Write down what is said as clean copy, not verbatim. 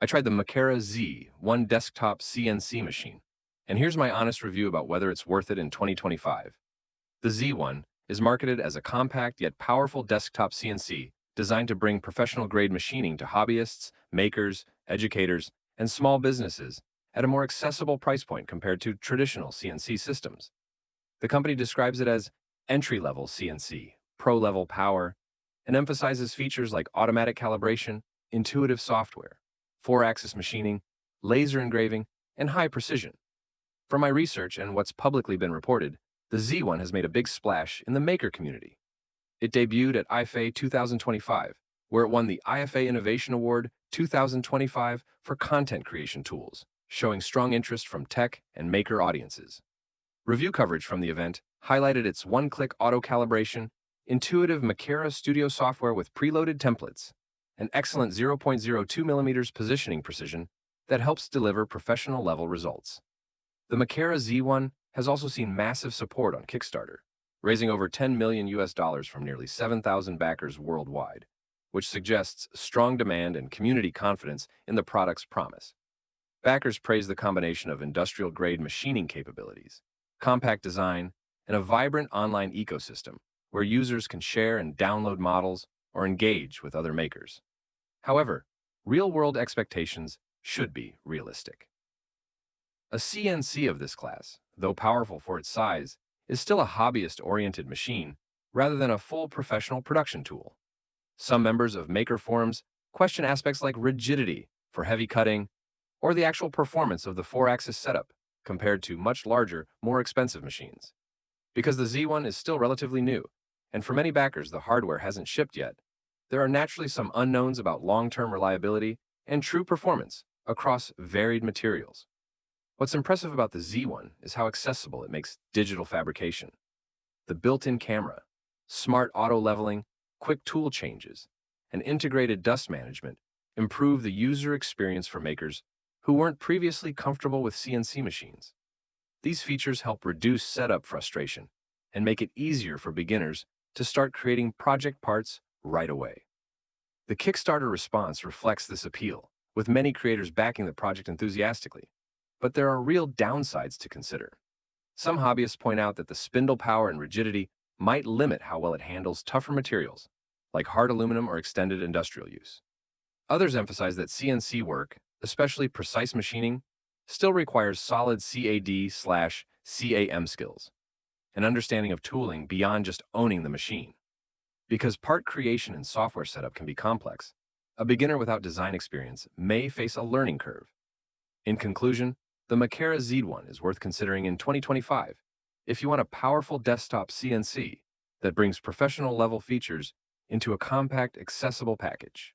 I tried the Makera Z1 desktop CNC machine, and here's my honest review about whether it's worth it in 2025. The Z1 is marketed as a compact yet powerful desktop CNC designed to bring professional-grade machining to hobbyists, makers, educators, and small businesses at a more accessible price point compared to traditional CNC systems. The company describes it as entry-level CNC, pro-level power, and emphasizes features like automatic calibration, intuitive software, four-axis machining, laser engraving, and high precision. From my research and what's publicly been reported, the Z1 has made a big splash in the maker community. It debuted at IFA 2025, where it won the IFA Innovation Award 2025 for content creation tools, showing strong interest from tech and maker audiences. Review coverage from the event highlighted its one-click auto-calibration, intuitive Makera Studio software with preloaded templates, and excellent 0.02 mm positioning precision that helps deliver professional-level results. The Makera Z1 has also seen massive support on Kickstarter, raising over $10 million from nearly 7,000 backers worldwide, which suggests strong demand and community confidence in the product's promise. Backers praise the combination of industrial-grade machining capabilities, compact design, and a vibrant online ecosystem where users can share and download models or engage with other makers. However, real-world expectations should be realistic. A CNC of this class, though powerful for its size, is still a hobbyist-oriented machine rather than a full professional production tool. Some members of maker forums question aspects like rigidity for heavy cutting or the actual performance of the four-axis setup compared to much larger, more expensive machines. Because the Z1 is still relatively new, and for many backers the hardware hasn't shipped yet, there are naturally some unknowns about long-term reliability and true performance across varied materials. What's impressive about the Z1 is how accessible it makes digital fabrication. The built-in camera, smart auto-leveling, quick tool changes, and integrated dust management improve the user experience for makers who weren't previously comfortable with CNC machines. These features help reduce setup frustration and make it easier for beginners to start creating project parts right away. The Kickstarter response reflects this appeal, with many creators backing the project enthusiastically. But there are real downsides to consider. Some hobbyists point out that the spindle power and rigidity might limit how well it handles tougher materials, like hard aluminum or extended industrial use. Others emphasize that CNC work, especially precise machining, still requires solid CAD/CAM skills, an understanding of tooling beyond just owning the machine. Because part creation and software setup can be complex, a beginner without design experience may face a learning curve. In conclusion, the Makera Z1 is worth considering in 2025 if you want a powerful desktop CNC that brings professional-level features into a compact, accessible package.